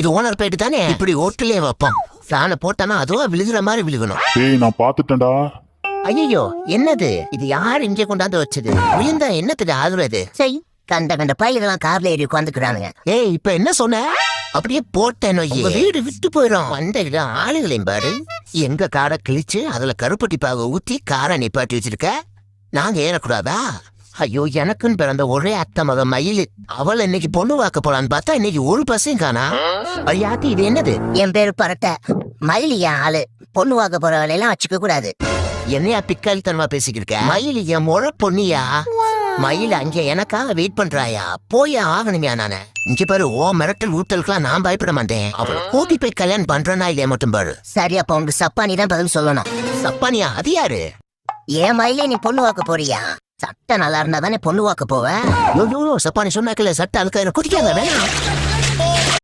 இது ஓனர் போயிட்டு தானே இப்படி ஓட்டுலயே வைப்போம். ஃபேனை போட்டானா அதுவும் விழுகிற மாதிரி விழுகணும். நான் பாத்துட்டேன்டா. ஐயோ என்னது இது? யார் இங்கே கொண்டாந்து வச்சது? விழுந்தா என்னத்துக்கு ஆகுறது? சரி, கண்ட கண்ட பயிரெல்லாம் கார்ல ஏறி உட்காந்துக்கிறானுங்க. இப்ப என்ன சொன்ன? அப்படியே போட்டேன், வீடு விட்டு போயிடும். வந்த ஆளுகளையும் பாரு. எங்க காரை கிழிச்சு அதுல கருப்பட்டி பாக ஊத்தி காரை நிப்பாட்டி வச்சிருக்க. நாங்க ஏறக்கூடாதா? ஐயோ, எனக்குன்னு பிறந்த ஒரே அத்தை மக மயில். அவள் இன்னைக்கு பொண்ணு வாக்க போலான்னு பார்த்தா இன்னைக்கு ஒரு பசையும் காணா. ஐயாத்தி, இது என்னது? என் பேரு பரட்ட. மயில் என் ஆளு. பொண்ணு வாக்க போற வேலையெல்லாம் வச்சுக்க கூடாது. என்னையா பிக்காளி தனமா பேசிக்கிருக்க? மயில் என் முறை பொண்ணியா. மயில் அங்க எனக்காக வெயிட் பண்றாயா? போய் ஆகணுமியா நானு. இங்க பாரு, ஓ மிரட்டல் ஊட்டலுக்குலாம் நான் பயப்பட மாட்டேன். அவளை கூட்டி போய் கல்யாணம் பண்றேன்னா இல்லையா மட்டும் பாரு. சரி, அப்ப உங்க சப்பானி தான் பதில் சொல்லணும். சப்பானியா? அது யாரு? ஏன் மயிலே நீ பொண்ணு வாக்க போறியா? சட்டை நல்லா இருந்தா தானே பொண்ணு வாக்க போவ. சப்பானி சொன்னாக்கல சட்டை அதுக்கு குடிக்காத வேணாம்.